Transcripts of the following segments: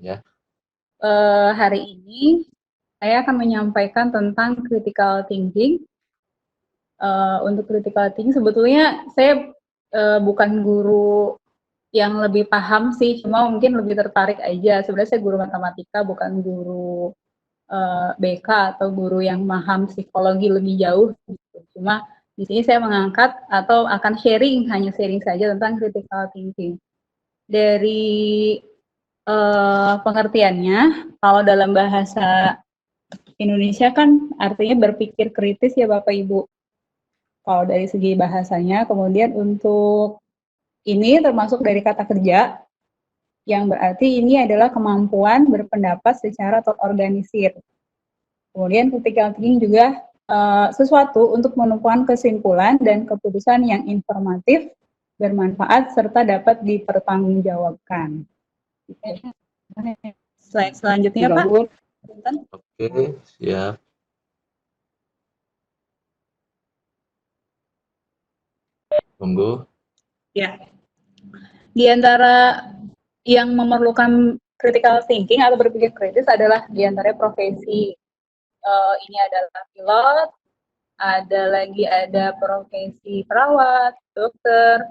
ya. Hari ini saya akan menyampaikan tentang critical thinking. Untuk critical thinking sebetulnya saya bukan guru yang lebih paham sih, cuma mungkin lebih tertarik aja. Sebenarnya saya guru matematika, bukan guru BK atau guru yang paham psikologi lebih jauh. Gitu. Cuma di sini saya mengangkat atau akan hanya sharing saja tentang critical thinking. Dari pengertiannya, kalau dalam bahasa Indonesia kan artinya berpikir kritis ya Bapak Ibu. Kalau dari segi bahasanya, kemudian untuk ini termasuk dari kata kerja, yang berarti ini adalah kemampuan berpendapat secara terorganisir. Kemudian critical thinking juga sesuatu untuk menemukan kesimpulan dan keputusan yang informatif, bermanfaat, serta dapat dipertanggungjawabkan. Slide selanjutnya, Pak. Oke, siap. Tunggu. Ya. Di antara yang memerlukan critical thinking atau berpikir kritis adalah di antara profesi. Ini adalah pilot, ada profesi perawat, dokter,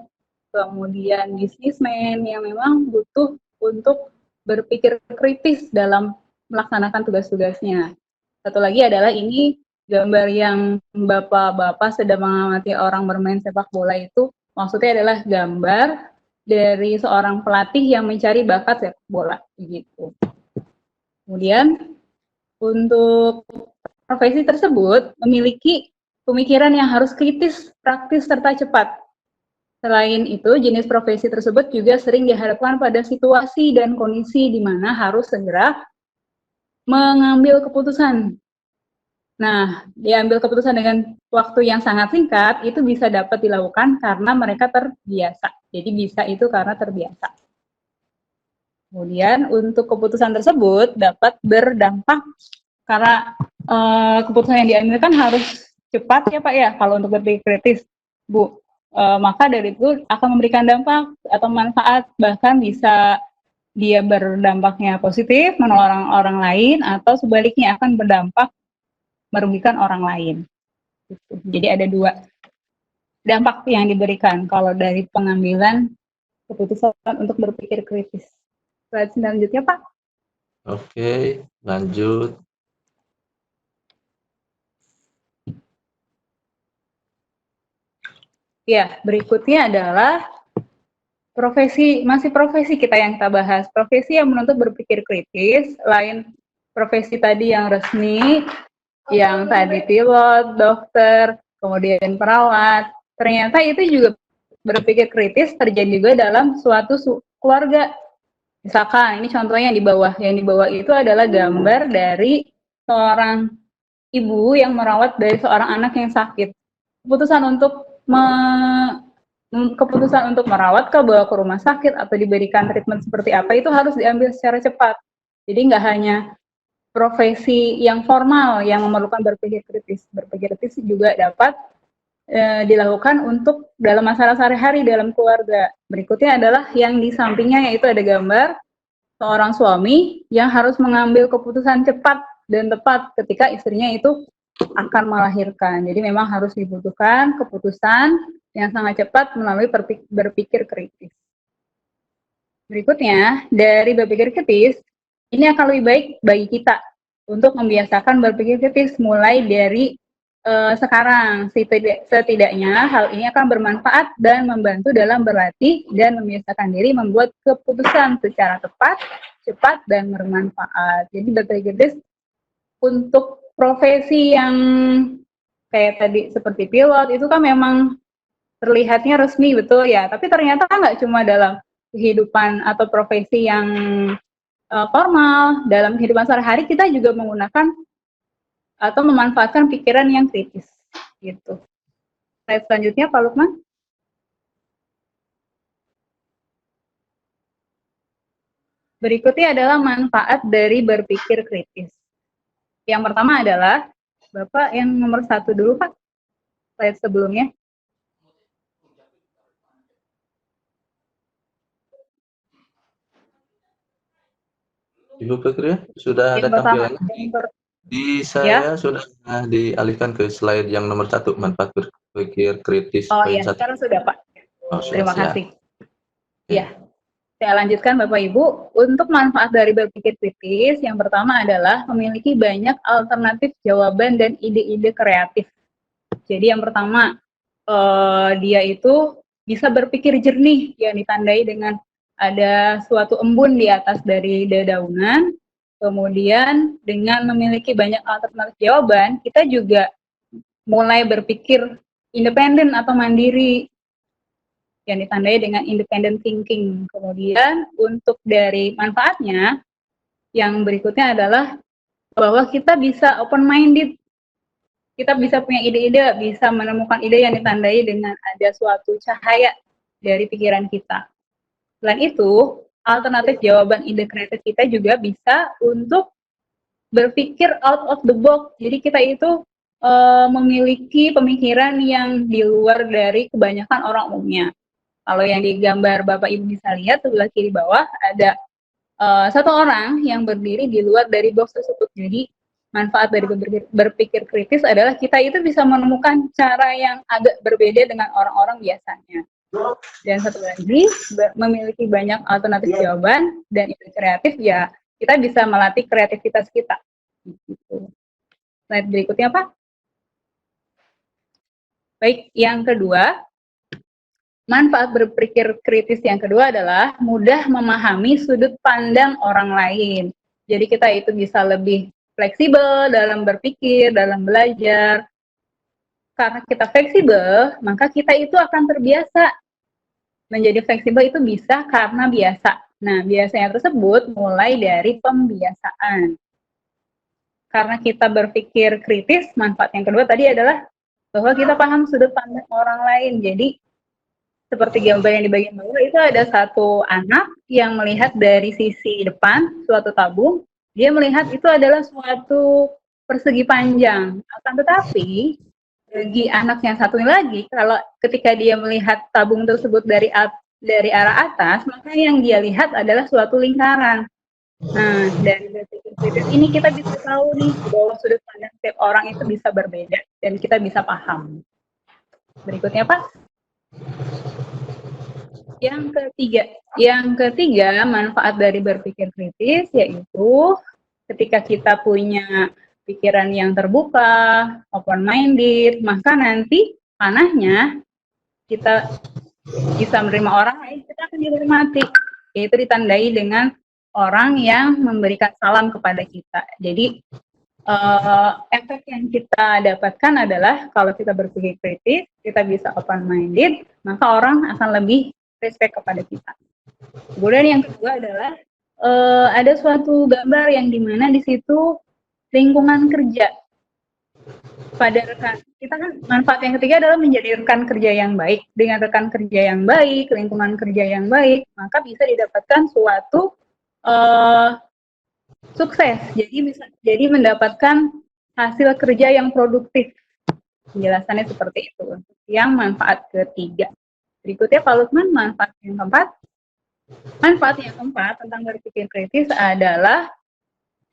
kemudian bisnismen yang memang butuh untuk berpikir kritis dalam melaksanakan tugas-tugasnya. Satu lagi adalah ini gambar yang bapak-bapak sedang mengamati orang bermain sepak bola itu, maksudnya adalah gambar dari seorang pelatih yang mencari bakat sepak bola, begitu. Kemudian untuk profesi tersebut memiliki pemikiran yang harus kritis, praktis, serta cepat. Selain itu, jenis profesi tersebut juga sering dihadapkan pada situasi dan kondisi di mana harus segera mengambil keputusan. Nah, diambil keputusan dengan waktu yang sangat singkat, itu bisa dapat dilakukan karena mereka terbiasa. Jadi bisa itu karena terbiasa. Kemudian untuk keputusan tersebut dapat berdampak karena keputusan yang diambil kan harus cepat ya Pak ya, kalau untuk berpikir kritis, Bu. Maka dari itu akan memberikan dampak atau manfaat, bahkan bisa dia berdampaknya positif menolong orang lain atau sebaliknya akan berdampak merugikan orang lain. Jadi ada dua dampak yang diberikan kalau dari pengambilan keputusan untuk berpikir kritis. Slide selanjutnya Pak. Oke, lanjut. Ya, berikutnya adalah masih profesi kita yang kita bahas. Profesi yang menuntut berpikir kritis, lain profesi tadi yang resmi, yang tadi pilot, dokter, kemudian perawat. Ternyata itu juga berpikir kritis terjadi juga dalam suatu keluarga. Misalkan ini contohnya yang di bawah. Yang di bawah itu adalah gambar dari seorang ibu yang merawat dari seorang anak yang sakit. Keputusan untuk merawat ke bawa ke rumah sakit atau diberikan treatment seperti apa itu harus diambil secara cepat. Jadi nggak hanya profesi yang formal yang memerlukan berpikir kritis. Berpikir kritis juga dapat dilakukan untuk dalam masalah sehari-hari dalam keluarga. Berikutnya adalah yang di sampingnya, yaitu ada gambar seorang suami yang harus mengambil keputusan cepat dan tepat ketika istrinya itu akan melahirkan. Jadi memang harus dibutuhkan keputusan yang sangat cepat melalui berpikir kritis. Berikutnya, dari berpikir kritis, ini akan lebih baik bagi kita untuk membiasakan berpikir kritis mulai dari sekarang. Setidaknya hal ini akan bermanfaat dan membantu dalam berlatih dan membiasakan diri membuat keputusan secara tepat, cepat, dan bermanfaat. Jadi berpikir kritis untuk profesi yang kayak tadi seperti pilot itu kan memang terlihatnya resmi, betul ya, tapi ternyata nggak cuma dalam kehidupan atau profesi yang formal, dalam kehidupan sehari-hari kita juga menggunakan atau memanfaatkan pikiran yang kritis gitu. Slide selanjutnya Pak Lukman. Berikutnya adalah manfaat dari berpikir kritis. Yang pertama adalah Bapak yang nomor 1 dulu Pak, slide sebelumnya. Ibu Fikri, sudah ada Yang pertama, tampilannya? Di ya. saya sudah dialihkan ke slide yang nomor 1, manfaat berpikir kritis Oh poin ya, 1. sekarang sudah Pak. Oh, sudah Terima siap. kasih. Oke. Ya, saya lanjutkan Bapak Ibu. Untuk manfaat dari berpikir kritis, yang pertama adalah memiliki banyak alternatif jawaban dan ide-ide kreatif. Jadi yang pertama, dia itu bisa berpikir jernih, yang ditandai dengan ada suatu embun di atas dari dedaunan. Kemudian dengan memiliki banyak alternatif jawaban, kita juga mulai berpikir independen atau mandiri, yang ditandai dengan independent thinking. Kemudian untuk dari manfaatnya, yang berikutnya adalah bahwa kita bisa open minded, kita bisa punya ide-ide, bisa menemukan ide yang ditandai dengan ada suatu cahaya dari pikiran kita. Selain itu, alternatif jawaban ide kreatif kita juga bisa untuk berpikir out of the box. Jadi kita itu memiliki pemikiran yang di luar dari kebanyakan orang umumnya. Kalau yang di gambar Bapak Ibu bisa lihat sebelah kiri bawah ada satu orang yang berdiri di luar dari box tersebut. Jadi manfaat dari berpikir kritis adalah kita itu bisa menemukan cara yang agak berbeda dengan orang-orang biasanya. Dan satu lagi, memiliki banyak alternatif jawaban dan ide kreatif, ya kita bisa melatih kreativitas kita. Gitu. Slide berikutnya Pak. Baik, yang kedua, manfaat berpikir kritis yang kedua adalah mudah memahami sudut pandang orang lain. Jadi kita itu bisa lebih fleksibel dalam berpikir, dalam belajar. Karena kita fleksibel, maka kita itu akan terbiasa. Menjadi fleksibel itu bisa karena biasa. Nah, biasanya tersebut mulai dari pembiasaan. Karena kita berpikir kritis, manfaat yang kedua tadi adalah bahwa kita paham sudut pandang orang lain. Jadi seperti gambar yang di bagian bawah itu ada satu anak yang melihat dari sisi depan suatu tabung, dia melihat itu adalah suatu persegi panjang. Akan tetapi bagi anak yang satu ini lagi, kalau ketika dia melihat tabung tersebut dari arah atas, maka yang dia lihat adalah suatu lingkaran. Nah, dari berpikir kritis ini kita bisa tahu nih bahwa sudut pandang setiap orang itu bisa berbeda dan kita bisa paham. Berikutnya Pak. Yang ketiga, manfaat dari berpikir kritis yaitu ketika kita punya pikiran yang terbuka, open minded, maka nanti panahnya kita bisa menerima orang lain, kita akan dihormati, yaitu ditandai dengan orang yang memberikan salam kepada kita. Jadi efek yang kita dapatkan adalah kalau kita berpikir kritis, kita bisa open minded, maka orang akan lebih respect kepada kita. Kemudian yang kedua adalah ada suatu gambar yang dimana di situ lingkungan kerja pada rekan kita kan, manfaat yang ketiga adalah menjadi rekan kerja yang baik. Dengan rekan kerja yang baik, lingkungan kerja yang baik, maka bisa didapatkan suatu sukses. Jadi mendapatkan hasil kerja yang produktif. Penjelasannya seperti itu. Yang manfaat ketiga. Berikutnya Pak Lukman, manfaat yang keempat. Manfaat yang keempat tentang berpikir kritis adalah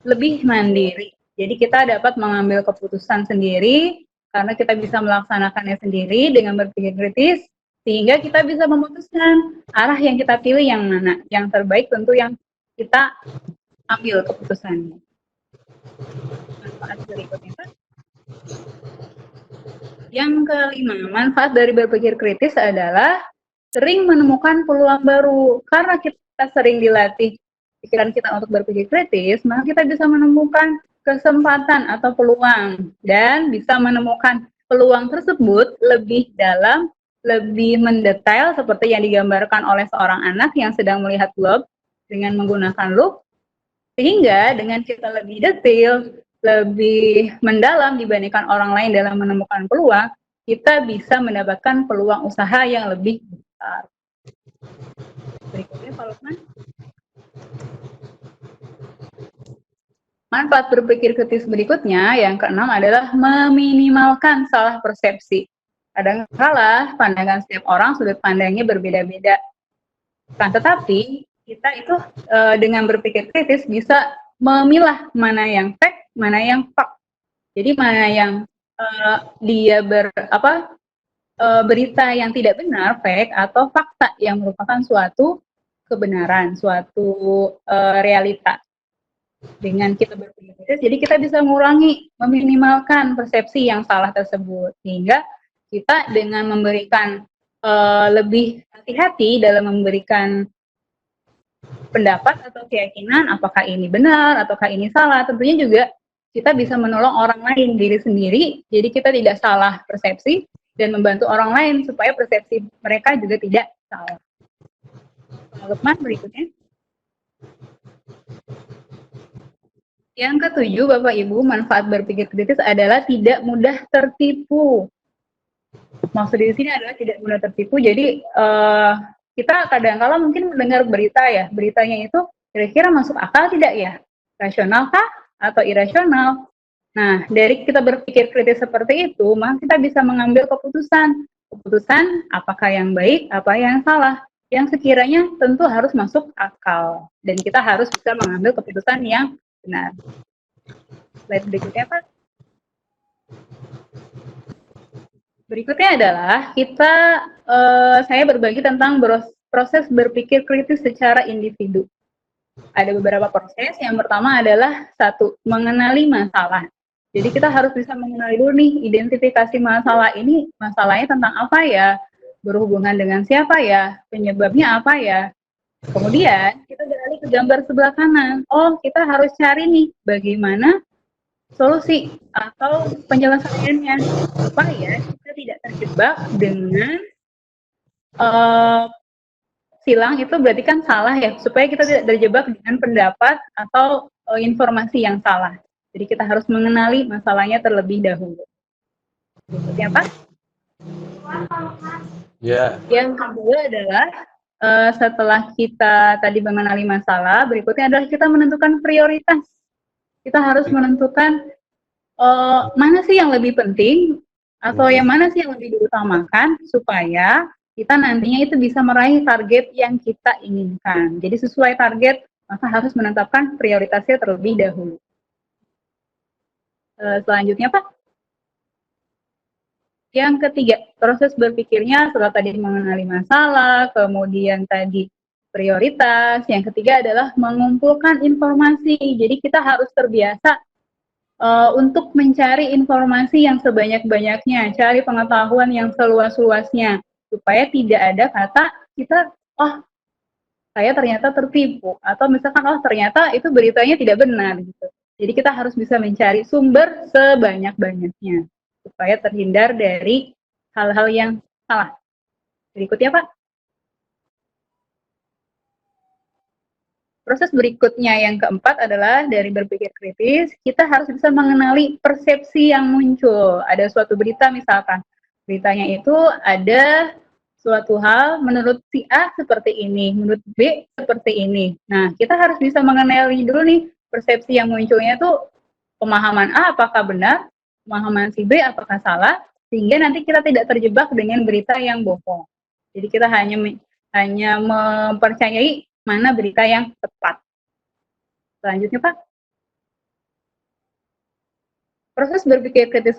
lebih mandiri. Jadi kita dapat mengambil keputusan sendiri karena kita bisa melaksanakannya sendiri dengan berpikir kritis, sehingga kita bisa memutuskan arah yang kita pilih yang mana. Yang terbaik tentu yang kita ambil keputusannya. Manfaat berikutnya Pak. Yang kelima, manfaat dari berpikir kritis adalah sering menemukan peluang baru. Karena kita sering dilatih pikiran kita untuk berpikir kritis, maka kita bisa menemukan kesempatan atau peluang dan bisa menemukan peluang tersebut lebih dalam, lebih mendetail seperti yang digambarkan oleh seorang anak yang sedang melihat globe dengan menggunakan loop, sehingga dengan kita lebih detail, lebih mendalam dibandingkan orang lain dalam menemukan peluang, kita bisa mendapatkan peluang usaha yang lebih besar. Berikutnya Pak Lukman. Manfaat berpikir kritis berikutnya, yang keenam adalah meminimalkan salah persepsi. Kadang-kala pandangan setiap orang sudut pandangnya berbeda-beda. Kan tetapi kita itu dengan berpikir kritis bisa memilah mana yang fact, mana yang fak. Jadi mana yang dia berita yang tidak benar, fake, atau fakta yang merupakan suatu kebenaran, suatu realita. Dengan kita berpikir kritis, jadi kita bisa mengurangi, meminimalkan persepsi yang salah tersebut, sehingga kita dengan memberikan lebih hati-hati dalam memberikan pendapat atau keyakinan, apakah ini benar, ataukah ini salah, tentunya juga kita bisa menolong orang lain, diri sendiri, jadi kita tidak salah persepsi, dan membantu orang lain supaya persepsi mereka juga tidak salah. Lukman, berikutnya. Yang ketujuh, Bapak Ibu, manfaat berpikir kritis adalah tidak mudah tertipu. Maksud di sini adalah tidak mudah tertipu. Jadi kita kadang-kala mungkin mendengar berita ya, beritanya itu kira-kira masuk akal tidak ya? Rasional kah atau irasional? Nah, dari kita berpikir kritis seperti itu, maka kita bisa mengambil keputusan. Keputusan apakah yang baik, apa yang salah. Yang sekiranya tentu harus masuk akal. Dan kita harus bisa mengambil keputusan yang benar. Slide berikutnya, Pak. Berikutnya adalah saya berbagi tentang proses berpikir kritis secara individu. Ada beberapa proses. Yang pertama adalah satu, mengenali masalah. Jadi kita harus bisa mengenali dulu nih, identifikasi masalah ini, masalahnya tentang apa ya, berhubungan dengan siapa ya, penyebabnya apa ya. Kemudian kita beralih ke gambar sebelah kanan. Oh, kita harus cari nih bagaimana solusi atau penyelesaiannya supaya kita tidak terjebak dengan silang itu berarti kan salah ya, supaya kita tidak terjebak dengan pendapat atau informasi yang salah. Jadi kita harus mengenali masalahnya terlebih dahulu. Berikutnya, Pak. Ya. Yang kedua adalah setelah kita tadi mengenali masalah, berikutnya adalah kita menentukan prioritas. Kita harus menentukan mana sih yang lebih penting atau yang mana sih yang lebih diutamakan supaya kita nantinya itu bisa meraih target yang kita inginkan. Jadi sesuai target, maka harus menetapkan prioritasnya terlebih dahulu. Selanjutnya, Pak. Yang ketiga, proses berpikirnya setelah tadi mengenali masalah, kemudian tadi prioritas. Yang ketiga adalah mengumpulkan informasi. Jadi kita harus terbiasa untuk mencari informasi yang sebanyak-banyaknya, cari pengetahuan yang seluas-luasnya, supaya tidak ada kata kita, oh saya ternyata tertipu, atau misalkan oh ternyata itu beritanya tidak benar gitu. Jadi kita harus bisa mencari sumber sebanyak-banyaknya supaya terhindar dari hal-hal yang salah. Berikutnya, Pak. Proses berikutnya yang keempat adalah dari berpikir kritis, kita harus bisa mengenali persepsi yang muncul. Ada suatu berita misalkan, beritanya itu ada suatu hal menurut si A seperti ini, menurut B seperti ini. Nah, kita harus bisa mengenali dulu nih persepsi yang munculnya itu pemahaman A apakah benar, pemahaman si B apakah salah, sehingga nanti kita tidak terjebak dengan berita yang bohong. Jadi kita hanya mempercayai mana berita yang tepat. Selanjutnya, Pak. Proses berpikir kritis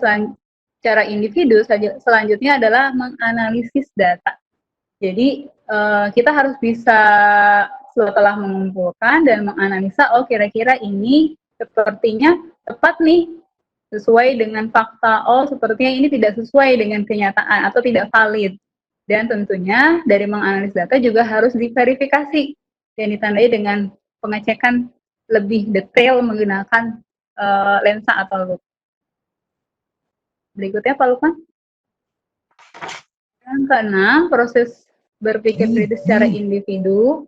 secara individu selanjutnya adalah menganalisis data. Jadi kita harus bisa setelah mengumpulkan dan menganalisa, oh kira-kira ini sepertinya tepat nih, sesuai dengan fakta, oh sepertinya ini tidak sesuai dengan kenyataan atau tidak valid. Dan tentunya dari menganalisis data juga harus diverifikasi dan ditandai dengan pengecekan lebih detail menggunakan lensa atau lupa. Berikutnya, Pak Lukman. Yang keenam, proses berpikir kritis secara individu.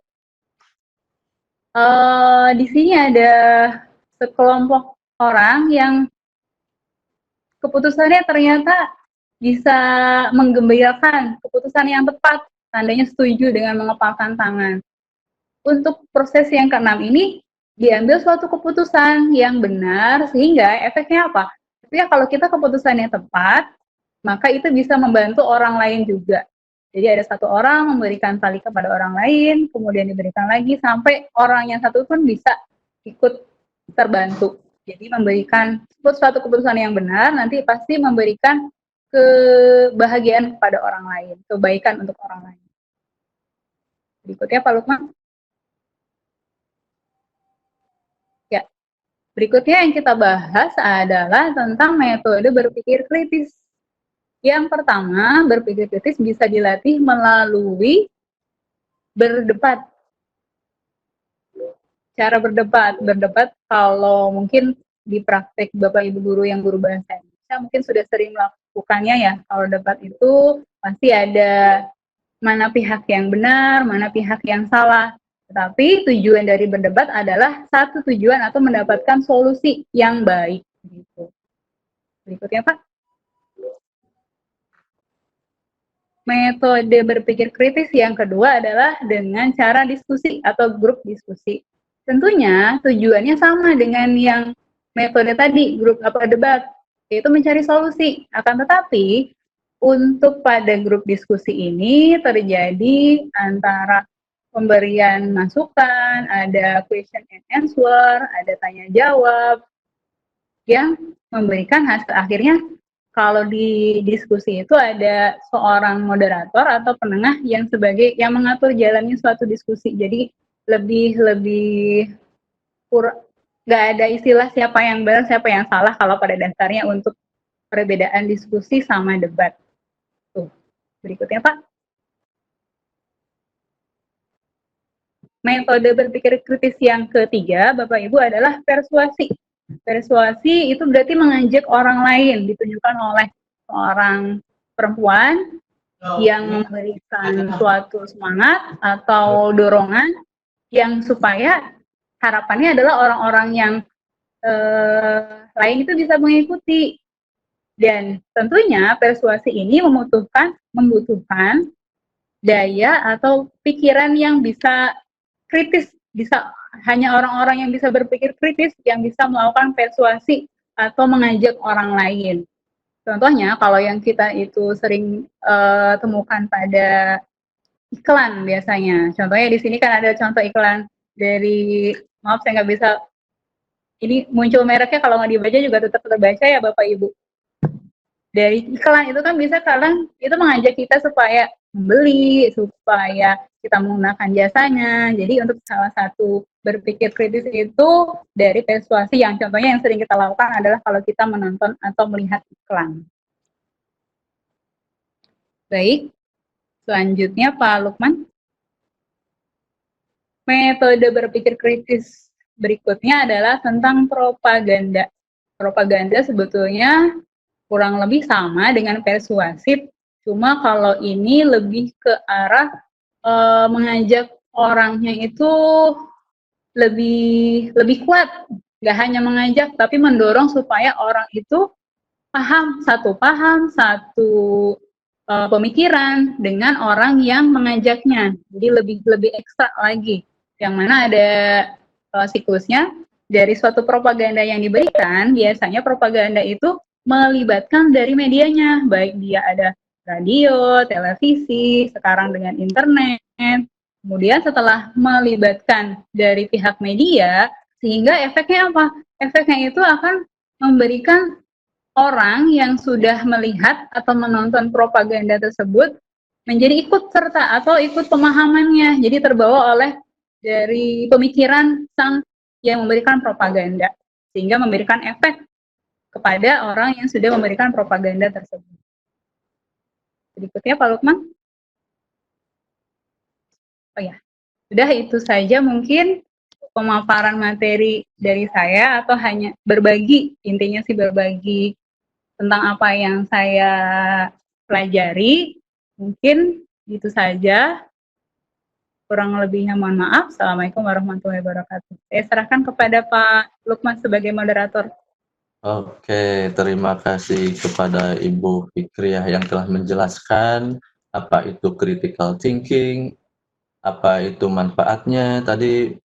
Di sini ada sekelompok orang yang keputusannya ternyata bisa menggembirakan, keputusan yang tepat, tandanya setuju dengan mengepalkan tangan. Untuk proses yang keenam ini, diambil suatu keputusan yang benar, sehingga efeknya apa? Ketika kalau kita keputusannya tepat, maka itu bisa membantu orang lain juga. Jadi ada satu orang memberikan tali kepada orang lain, kemudian diberikan lagi sampai orang yang satu pun bisa ikut terbantu. Jadi memberikan suatu keputusan yang benar nanti pasti memberikan kebahagiaan kepada orang lain, kebaikan untuk orang lain. Berikutnya Pak Lukman. Ya, berikutnya yang kita bahas adalah tentang metode berpikir kritis. Yang pertama, berpikir kritis bisa dilatih melalui berdebat. Cara berdebat kalau mungkin di praktek Bapak Ibu guru yang guru bahasa Indonesia mungkin sudah sering melakukannya ya. Kalau debat itu pasti ada mana pihak yang benar, mana pihak yang salah. Tetapi tujuan dari berdebat adalah satu tujuan atau mendapatkan solusi yang baik. Gitu. Berikutnya Pak. Metode berpikir kritis yang kedua adalah dengan cara diskusi atau grup diskusi. Tentunya tujuannya sama dengan yang metode tadi, grup apa debat, yaitu mencari solusi. Akan tetapi, untuk pada grup diskusi ini terjadi antara pemberian masukan, ada question and answer, ada tanya jawab, yang memberikan hasil akhirnya. Kalau di diskusi itu ada seorang moderator atau penengah yang sebagai yang mengatur jalannya suatu diskusi. Jadi lebih nggak ada istilah siapa yang benar siapa yang salah kalau pada dasarnya untuk perbedaan diskusi sama debat. Tuh. Berikutnya Pak. Metode berpikir kritis yang ketiga Bapak Ibu adalah persuasi. Persuasi itu berarti mengajak orang lain, ditunjukkan oleh seorang perempuan yang memberikan suatu semangat atau dorongan yang supaya harapannya adalah orang-orang yang lain itu bisa mengikuti. Dan tentunya persuasi ini membutuhkan daya atau pikiran yang bisa kritis, bisa hanya orang-orang yang bisa berpikir kritis yang bisa melakukan persuasi atau mengajak orang lain. Contohnya kalau yang kita itu sering temukan pada iklan biasanya. Contohnya di sini kan ada contoh iklan dari, maaf saya nggak bisa, ini muncul mereknya kalau nggak dibaca juga tetap terbaca ya Bapak Ibu. Dari iklan itu kan bisa kadang itu mengajak kita supaya membeli, supaya kita menggunakan jasanya. Jadi untuk salah satu berpikir kritis itu dari persuasi yang contohnya yang sering kita lakukan adalah kalau kita menonton atau melihat iklan. Baik, selanjutnya Pak Lukman. Metode berpikir kritis berikutnya adalah tentang propaganda. Propaganda sebetulnya kurang lebih sama dengan persuasif, cuma kalau ini lebih ke arah mengajak orangnya itu lebih kuat, nggak hanya mengajak tapi mendorong supaya orang itu paham satu pemikiran dengan orang yang mengajaknya. Jadi lebih ekstra lagi. Yang mana ada siklusnya dari suatu propaganda yang diberikan, biasanya propaganda itu melibatkan dari medianya, baik dia ada radio, televisi, sekarang dengan internet. Kemudian setelah melibatkan dari pihak media, sehingga efeknya apa? Efeknya itu akan memberikan orang yang sudah melihat atau menonton propaganda tersebut menjadi ikut serta atau ikut pemahamannya. Jadi terbawa oleh dari pemikiran sang yang memberikan propaganda, sehingga memberikan efek kepada orang yang sudah memberikan propaganda tersebut. Berikutnya Pak Lukman. Oh ya, sudah itu saja mungkin pemaparan materi dari saya, atau hanya berbagi, intinya sih berbagi tentang apa yang saya pelajari. Mungkin itu saja. Kurang lebihnya mohon maaf. Assalamualaikum warahmatullahi wabarakatuh. Saya serahkan kepada Pak Lukman sebagai moderator. Oke, terima kasih kepada Ibu Fikriah yang telah menjelaskan apa itu critical thinking, apa itu manfaatnya. Tadi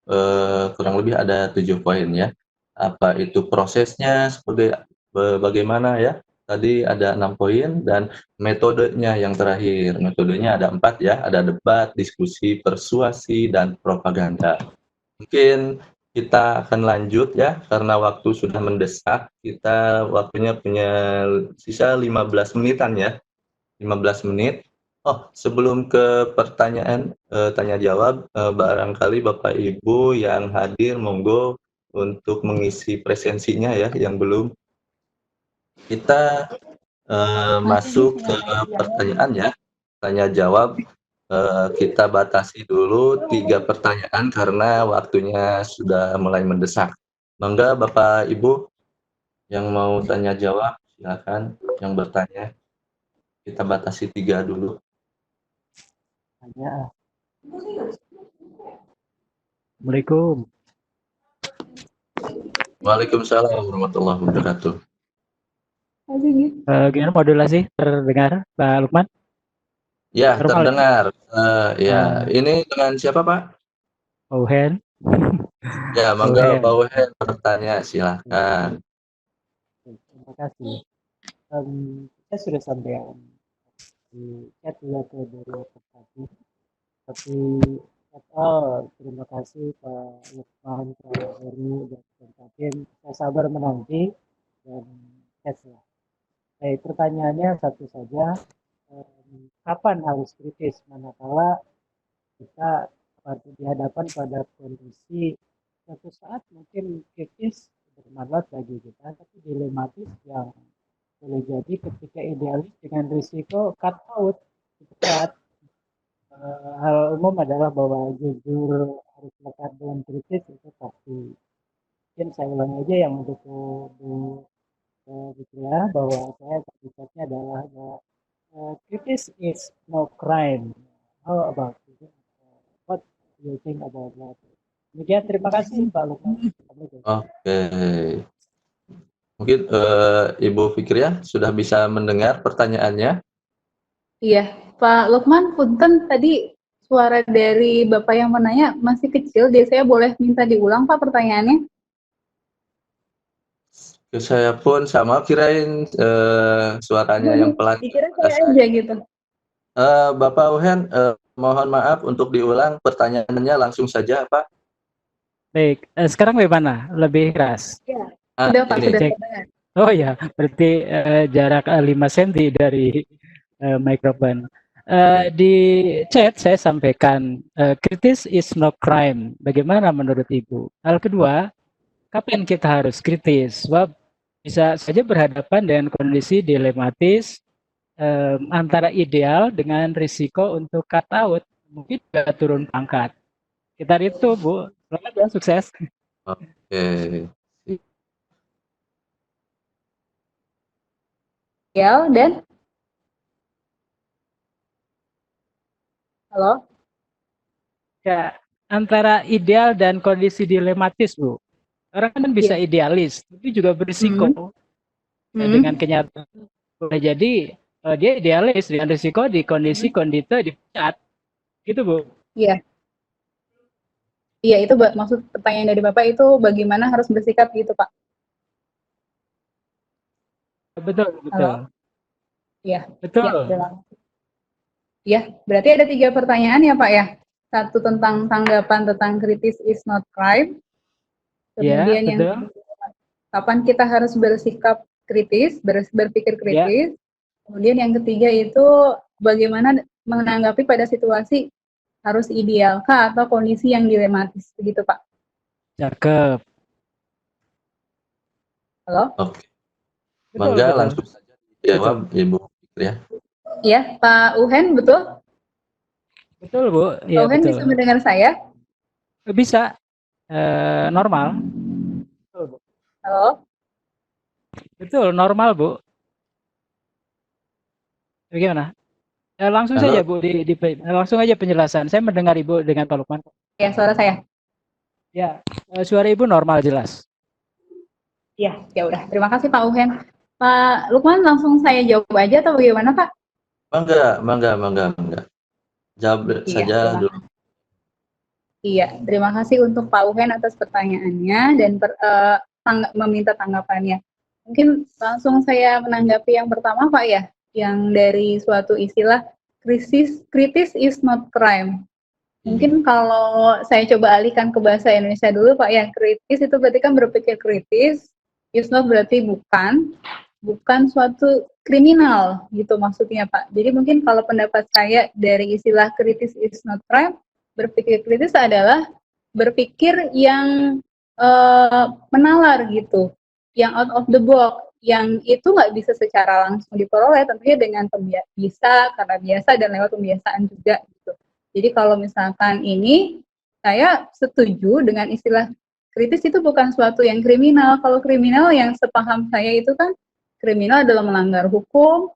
kurang lebih ada 7 poin ya. Apa itu prosesnya, sebagai bagaimana ya, tadi ada 6 poin dan metodenya yang terakhir. Metodenya ada 4 ya, ada debat, diskusi, persuasi, dan propaganda. Mungkin kita akan lanjut ya, karena waktu sudah mendesak. Kita waktunya punya sisa 15 menitan ya, 15 menit. Oh, sebelum ke pertanyaan tanya jawab, barangkali Bapak Ibu yang hadir monggo untuk mengisi presensinya ya, yang belum. Kita masuk ke pertanyaan ya, tanya jawab. Kita batasi dulu 3 pertanyaan karena waktunya sudah mulai mendesak. Mangga Bapak Ibu yang mau tanya jawab, silakan yang bertanya. Kita batasi 3 dulu. Tanya. Assalamualaikum. Waalaikumsalam warahmatullahi wabarakatuh. Gimana modulasi terdengar, Pak Lukman? Ya, Normal, terdengar. Ya, ini dengan siapa Pak? Uhen. Ya, mangga Pak Uhen bertanya, silakan. Terima kasih. Saya sudah sampaikan di chat juga ke beberapa tadi, tapi terima kasih Pak Lukman, Pak Heru, dan Pak Kim. Saya sabar menanti dan chat ya. Pertanyaannya satu saja, kapan harus kritis manakala kita dihadapan pada kondisi suatu saat mungkin kritis bermanfaat bagi kita, tapi dilematis yang boleh jadi ketika idealis dengan risiko cut out cepat. Hal umum adalah bahwa jujur harus lekat dengan kritis itu pasti. Mungkin saya ulangi aja yang untuk Bu ya, bahwa saya terlihatnya adalah kritis is no crime. How about it? What do you think about that? Demikian, terima kasih Pak Lukman. Oke. Mungkin Ibu Fikriah sudah bisa mendengar pertanyaannya? Iya, Pak Lukman, punten tadi suara dari Bapak yang menanya masih kecil. Saya boleh minta diulang Pak pertanyaannya? Saya pun sama, kirain suaranya yang pelan. Dikira saya aja gitu. Bapak Uhen, mohon maaf untuk diulang pertanyaannya langsung saja Pak. Baik, sekarang bagaimana? Lebih keras? Ya, sudah Pak, sudah cek. terdengar. Oh ya, berarti jarak 5 cm dari mikrofon. Di chat saya sampaikan kritis is no crime. Bagaimana menurut Ibu? Hal kedua, kapan kita harus kritis? Sebab bisa saja berhadapan dengan kondisi dilematis antara ideal dengan risiko untuk cut out. Mungkin juga turun pangkat. Kita itu Bu, selamat ya, sukses. Oke. Ya, dan halo? Ya, antara ideal dan kondisi dilematis, Bu. Orang kan bisa idealis, tapi juga berisiko dengan kenyataan. Boleh jadi dia idealis dengan risiko di kondisi kondite dipecat, gitu Bu. Iya. Iya, itu maksud pertanyaan dari Bapak itu bagaimana harus bersikap gitu Pak? Betul, betul. Iya. Betul. Ya, berarti ada 3 pertanyaan ya Pak ya. Satu tentang tanggapan tentang kritis is not crime. Kemudian yang kedua, kapan kita harus bersikap kritis, berpikir kritis. Kemudian yang ketiga itu bagaimana menanggapi pada situasi harus idealkah atau kondisi yang dilematis, begitu Pak? Cakep. Halo? Oke. Mangga langsung saja dijawab Ibu Fikriah. Ya, Pak Uhen, betul? Betul Bu. Ya, Pak Uhen bisa mendengar saya? Bisa. Normal. Halo? Betul, normal Bu. Bagaimana? Langsung saja Bu, langsung aja penjelasan. Saya mendengar Ibu dengan Pak Lukman. Ya, suara saya. Ya, suara Ibu normal jelas. Ya, ya udah. Terima kasih Pak Uhen. Pak Lukman, langsung saya jawab aja atau bagaimana Pak? Mangga. Jawab saja dulu. Iya, terima kasih untuk Pak Uhen atas pertanyaannya dan meminta tanggapannya. Mungkin langsung saya menanggapi yang pertama Pak ya, yang dari suatu istilah kritis is not crime. Mungkin kalau saya coba alihkan ke bahasa Indonesia dulu Pak, yang kritis itu berarti kan berpikir kritis, is not berarti bukan suatu kriminal gitu maksudnya Pak. Jadi mungkin kalau pendapat saya dari istilah kritis is not crime, berpikir kritis adalah berpikir yang menalar gitu, yang out of the box, yang itu nggak bisa secara langsung diperoleh, tentunya dengan bisa karena biasa dan lewat pembiasaan juga gitu. Jadi kalau misalkan ini, saya setuju dengan istilah kritis itu bukan suatu yang kriminal. Kalau kriminal yang sepaham saya itu kan kriminal adalah melanggar hukum,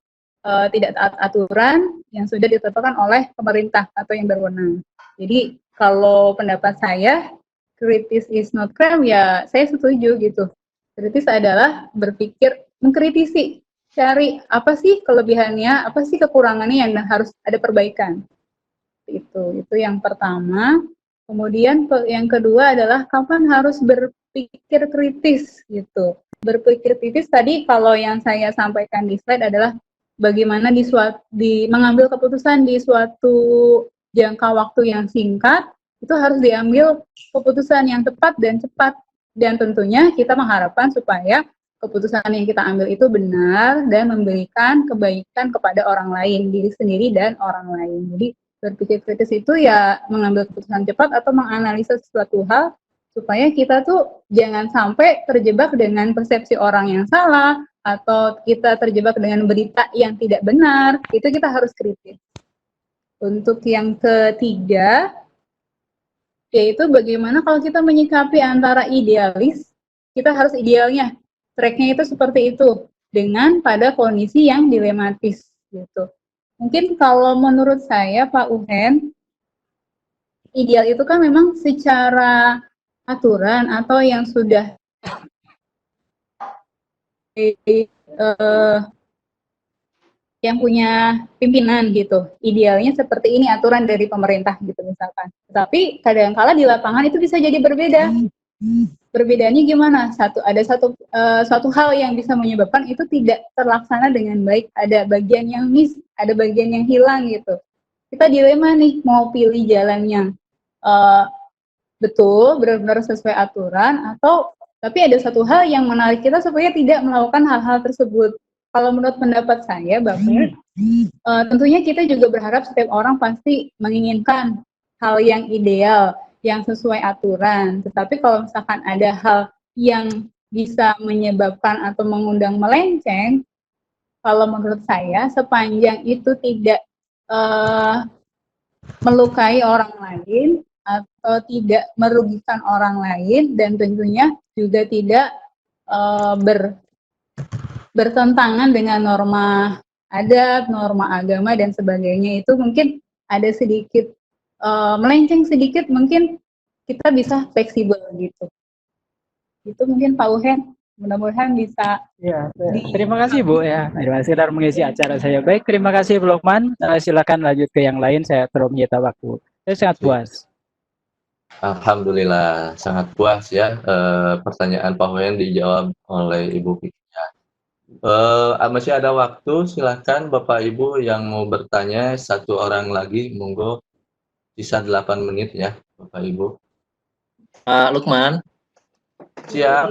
tidak taat aturan yang sudah ditetapkan oleh pemerintah atau yang berwenang. Jadi kalau pendapat saya, kritis is not crime, ya saya setuju gitu. Kritis adalah berpikir, mengkritisi, cari apa sih kelebihannya, apa sih kekurangannya yang harus ada perbaikan. Itu yang pertama. Kemudian yang kedua adalah kapan harus berpikir kritis gitu. Berpikir kritis tadi kalau yang saya sampaikan di slide adalah bagaimana mengambil keputusan di suatu jangka waktu yang singkat, itu harus diambil keputusan yang tepat dan cepat. Dan tentunya kita mengharapkan supaya keputusan yang kita ambil itu benar dan memberikan kebaikan kepada orang lain, diri sendiri dan orang lain. Jadi berpikir kritis itu ya mengambil keputusan cepat atau menganalisa sesuatu hal supaya kita tuh jangan sampai terjebak dengan persepsi orang yang salah atau kita terjebak dengan berita yang tidak benar. Itu kita harus kritis. Untuk yang ketiga, yaitu bagaimana kalau kita menyikapi antara idealis, kita harus idealnya, tracknya itu seperti itu, dengan pada kondisi yang dilematis gitu. Mungkin kalau menurut saya Pak Uhen, ideal itu kan memang secara aturan atau yang sudah yang punya pimpinan gitu. Idealnya seperti ini aturan dari pemerintah gitu misalkan. Tapi kadang-kala di lapangan itu bisa jadi berbeda. Perbedaannya gimana? Ada satu hal yang bisa menyebabkan itu tidak terlaksana dengan baik. Ada bagian yang miss, ada bagian yang hilang gitu. Kita dilema nih, mau pilih jalan yang betul, benar-benar sesuai aturan, tapi ada satu hal yang menarik kita supaya tidak melakukan hal-hal tersebut. Kalau menurut pendapat saya, Bapak, tentunya kita juga berharap setiap orang pasti menginginkan hal yang ideal, yang sesuai aturan. Tetapi kalau misalkan ada hal yang bisa menyebabkan atau mengundang melenceng, kalau menurut saya sepanjang itu tidak melukai orang lain atau tidak merugikan orang lain dan tentunya juga tidak bertentangan dengan norma adat, norma agama dan sebagainya, itu mungkin ada sedikit melenceng sedikit, mungkin kita bisa fleksibel gitu. Itu mungkin Pak Uhen, mudah-mudahan bisa. Ya, terima kasih Bu ya. Terima kasih sudah mengisi acara saya. Baik, terima kasih Bu Lukman. Silakan lanjut ke yang lain. Saya terus menyita waktu. Saya sangat puas. Alhamdulillah, sangat puas ya. Pertanyaan Pak Wen dijawab oleh Ibu Fikria. Masih ada waktu, silakan Bapak Ibu yang mau bertanya, satu orang lagi, monggo. Sisa 8 menit ya, Bapak Ibu. Pak Lukman. Siap.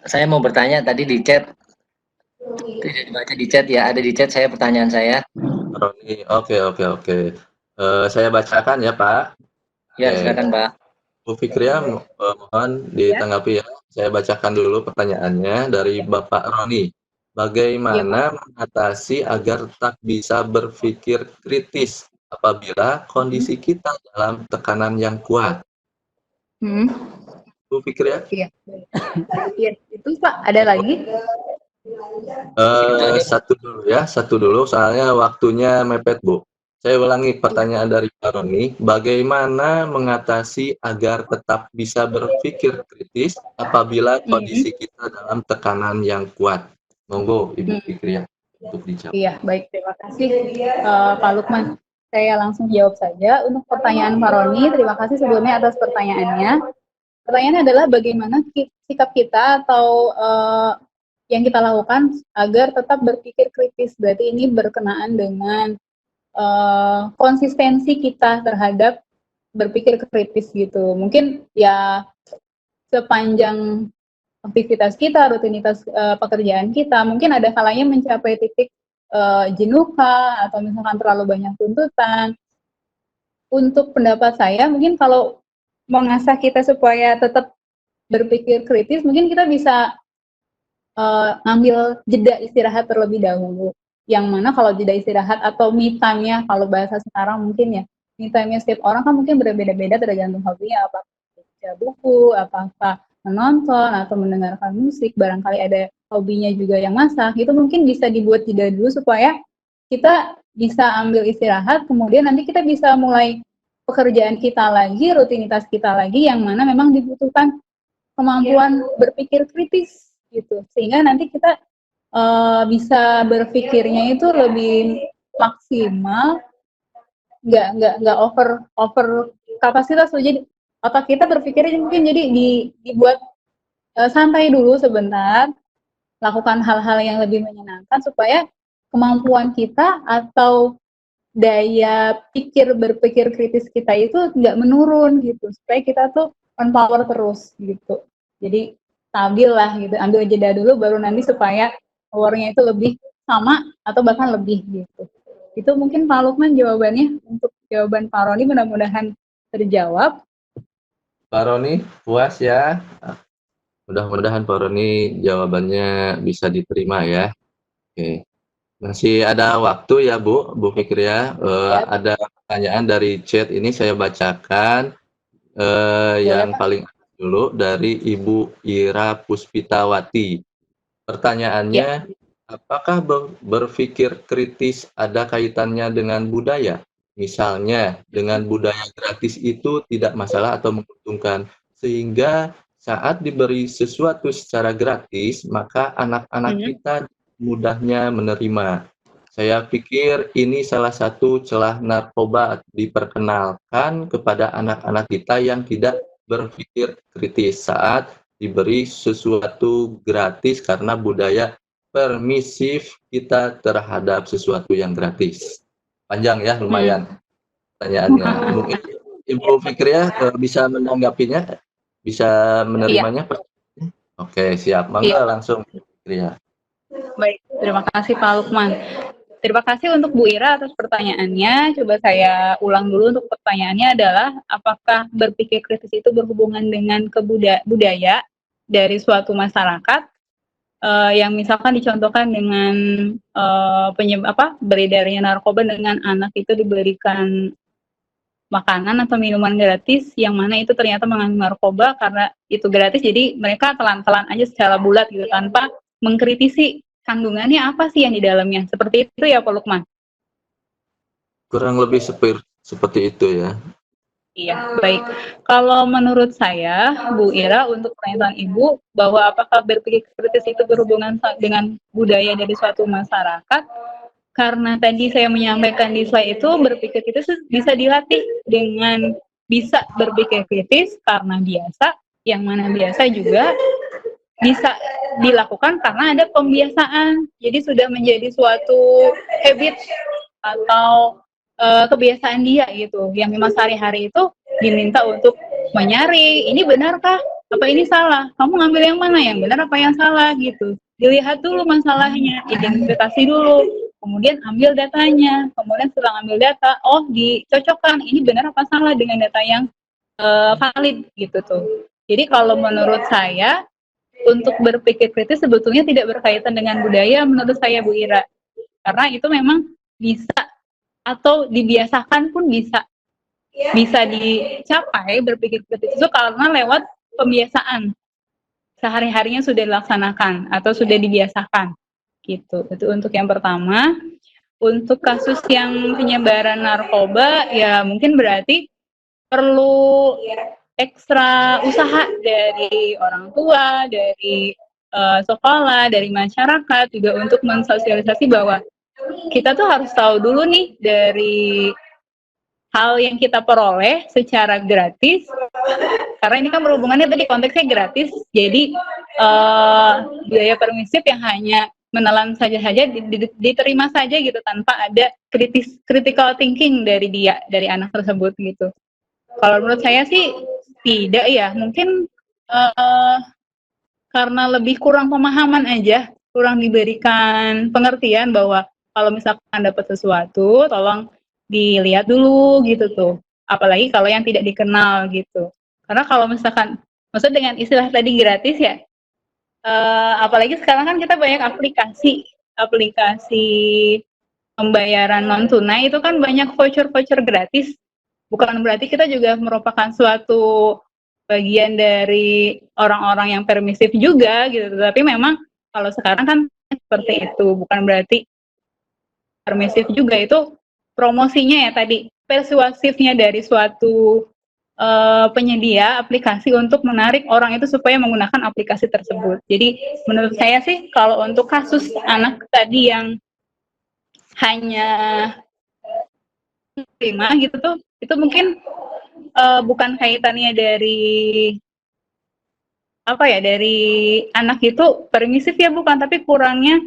Saya mau bertanya tadi di chat. Tidak dibaca di chat ya, ada di chat saya pertanyaan saya. Roni, oke. Saya bacakan ya Pak. Ya, silakan Pak. Bu Fikria, mohon ditanggapi ya. Saya bacakan dulu pertanyaannya dari Bapak Roni. Bagaimana mengatasi agar tetap bisa berpikir kritis apabila kondisi kita dalam tekanan yang kuat? Bu Fikria? Iya. Itu Pak, ada lagi? Satu dulu, soalnya waktunya mepet Bu. Saya ulangi pertanyaan dari Pak Roni, bagaimana mengatasi agar tetap bisa berpikir kritis apabila kondisi kita dalam tekanan yang kuat? Monggo Ibu Fikria untuk dijawab. Iya, baik, terima kasih Pak Lukman. Saya langsung jawab saja. Untuk pertanyaan Pak Roni, terima kasih sebelumnya atas pertanyaannya. Pertanyaannya adalah bagaimana sikap kita atau yang kita lakukan agar tetap berpikir kritis. Berarti ini berkenaan dengan konsistensi kita terhadap berpikir kritis gitu. Mungkin ya sepanjang aktivitas kita, rutinitas pekerjaan kita, mungkin ada kalanya mencapai titik jenuh kah, atau misalkan terlalu banyak tuntutan. Untuk pendapat saya, mungkin kalau mengasah kita supaya tetap berpikir kritis, mungkin kita bisa ngambil jeda istirahat terlebih dahulu. Yang mana kalau jeda istirahat atau me time-nya, kalau bahasa sekarang mungkin ya, me time-nya setiap orang kan mungkin berbeda-beda tergantung hobinya, apakah baca buku, apakah menonton, atau mendengarkan musik, barangkali ada hobinya juga yang masak, itu mungkin bisa dibuat jeda dulu supaya kita bisa ambil istirahat, kemudian nanti kita bisa mulai pekerjaan kita lagi, rutinitas kita lagi, yang mana memang dibutuhkan kemampuan berpikir kritis gitu, sehingga nanti kita bisa berpikirnya itu lebih maksimal, nggak over kapasitas. Jadi otak kita berpikirnya mungkin jadi dibuat santai dulu sebentar, lakukan hal-hal yang lebih menyenangkan supaya kemampuan kita atau daya berpikir kritis kita itu nggak menurun gitu, supaya kita tuh on power terus gitu. Jadi stabil lah gitu, ambil jeda dulu baru nanti supaya powernya itu lebih sama atau bahkan lebih gitu. Itu mungkin Pak Lukman jawabannya. Untuk jawaban Pak Roni mudah-mudahan terjawab. Pak Roni, puas ya? Mudah-mudahan Pak Roni jawabannya bisa diterima ya. Oke. Masih ada waktu ya Bu Fikri ya. Ada pertanyaan dari chat ini saya bacakan. Yang paling dulu dari Ibu Ira Puspitawati. Pertanyaannya, apakah berpikir kritis ada kaitannya dengan budaya? Misalnya, dengan budaya gratis itu tidak masalah atau menguntungkan, sehingga saat diberi sesuatu secara gratis, maka anak-anak kita mudahnya menerima. Saya pikir ini salah satu celah narkoba diperkenalkan kepada anak-anak kita yang tidak berpikir kritis saat diberi sesuatu gratis karena budaya permisif kita terhadap sesuatu yang gratis. Panjang ya, lumayan pertanyaannya. Mungkin Ibu Fikri ya bisa menanggapinya, bisa menerimanya? Oke, siap. Mangga langsung Fikri ya. Baik, terima kasih Pak Lukman. Terima kasih untuk Bu Ira atas pertanyaannya. Coba saya ulang dulu. Untuk pertanyaannya adalah, apakah berpikir kritis itu berhubungan dengan budaya dari suatu masyarakat yang misalkan dicontohkan dengan beredarnya narkoba dengan anak itu diberikan makanan atau minuman gratis yang mana itu ternyata mengandung narkoba, karena itu gratis jadi mereka telan-telan aja secara bulat gitu tanpa mengkritisi kandungannya apa sih yang di dalamnya. Seperti itu ya Pak Lukman? Kurang lebih seperti itu ya. Iya, baik. Kalau menurut saya, Bu Ira, untuk pertanyaan Ibu, bahwa apakah berpikir kritis itu berhubungan dengan budaya dari suatu masyarakat, karena tadi saya menyampaikan di slide itu, berpikir kritis bisa dilatih dengan bisa berpikir kritis karena biasa, yang mana biasa juga bisa dilakukan karena ada pembiasaan. Jadi sudah menjadi suatu habit atau kebiasaan dia gitu, yang memang sehari-hari itu diminta untuk menyari, ini benarkah? Apa ini salah? Kamu ngambil yang mana? Yang benar apa yang salah gitu. Dilihat dulu masalahnya, identifikasi dulu, kemudian ambil datanya, kemudian setelah ambil data, oh dicocokkan, ini benar apa salah dengan data yang valid gitu tuh. Jadi kalau menurut saya, untuk berpikir kritis sebetulnya tidak berkaitan dengan budaya menurut saya Bu Ira. Karena itu memang bisa atau dibiasakan pun bisa dicapai berpikir kritis itu karena lewat pembiasaan sehari-harinya sudah dilaksanakan atau sudah dibiasakan gitu. Itu untuk yang pertama. Untuk kasus yang penyebaran narkoba ya mungkin berarti perlu ekstra usaha dari orang tua, dari sekolah, dari masyarakat juga untuk mensosialisasi bahwa kita tuh harus tahu dulu nih dari hal yang kita peroleh secara gratis Karena ini kan berhubungannya tadi konteksnya gratis, jadi biaya permisif yang hanya menelan saja diterima saja gitu tanpa ada critical thinking dari anak tersebut gitu. Kalau menurut saya sih tidak ya, mungkin karena lebih kurang pemahaman aja, kurang diberikan pengertian bahwa kalau misalkan dapat sesuatu, tolong dilihat dulu gitu tuh. Apalagi kalau yang tidak dikenal gitu. Karena kalau misalkan, maksud dengan istilah tadi gratis ya, apalagi sekarang kan kita banyak aplikasi pembayaran non tunai itu kan banyak voucher gratis. Bukan berarti kita juga merupakan suatu bagian dari orang-orang yang permisif juga gitu. Tapi memang kalau sekarang kan seperti itu, bukan berarti permisif juga. Itu promosinya ya tadi, persuasifnya dari suatu penyedia aplikasi untuk menarik orang itu supaya menggunakan aplikasi tersebut. Jadi menurut saya sih kalau untuk kasus anak tadi yang hanya terima gitu tuh, itu mungkin bukan kaitannya dari apa ya, dari anak itu permisif ya, bukan, tapi kurangnya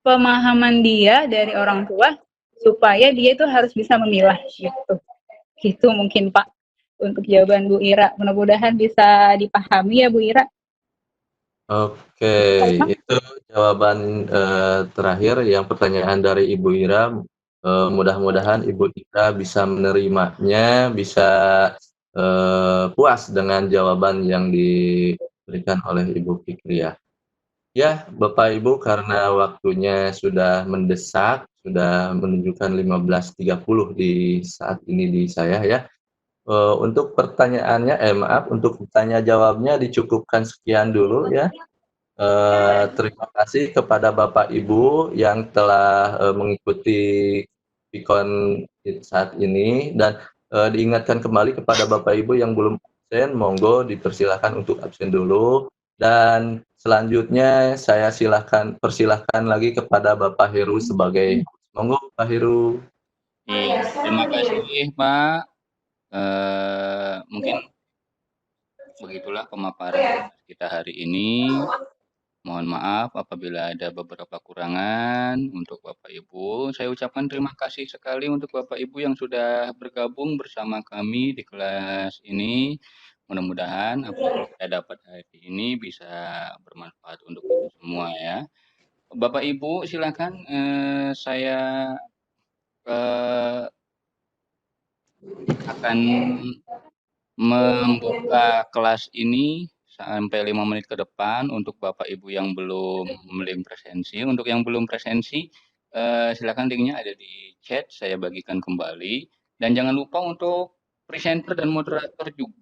pemahaman dia dari orang tua supaya dia itu harus bisa memilah gitu. Gitu mungkin Pak untuk jawaban Bu Ira. Mudah-mudahan bisa dipahami ya Bu Ira. Oke, itu jawaban terakhir yang pertanyaan dari Ibu Ira. Mudah-mudahan Ibu Ira bisa menerimanya, bisa puas dengan jawaban yang diberikan oleh Ibu Fikriah. Ya, Bapak Ibu, karena waktunya sudah mendesak, sudah menunjukkan 15.30 di saat ini di saya ya. Untuk pertanyaannya, maaf, untuk tanya jawabnya dicukupkan sekian dulu ya. Terima kasih kepada Bapak Ibu yang telah mengikuti Pikon saat ini, dan diingatkan kembali kepada Bapak Ibu yang belum absen, monggo dipersilahkan untuk absen dulu. Dan selanjutnya saya persilahkan lagi kepada Bapak Heru sebagai host. Monggo Pak Heru. Terima kasih Pak. Mungkin begitulah pemaparan kita hari ini. Mohon maaf apabila ada beberapa kurangan untuk Bapak Ibu. Saya ucapkan terima kasih sekali untuk Bapak Ibu yang sudah bergabung bersama kami di kelas ini. Mudah-mudahan apa yang saya dapat hari ini bisa bermanfaat untuk kita semua ya. Bapak Ibu silakan saya akan membuka kelas ini sampai 5 menit ke depan untuk Bapak Ibu yang belum presensi. Untuk yang belum presensi, silakan linknya ada di chat, saya bagikan kembali. Dan jangan lupa untuk presenter dan moderator juga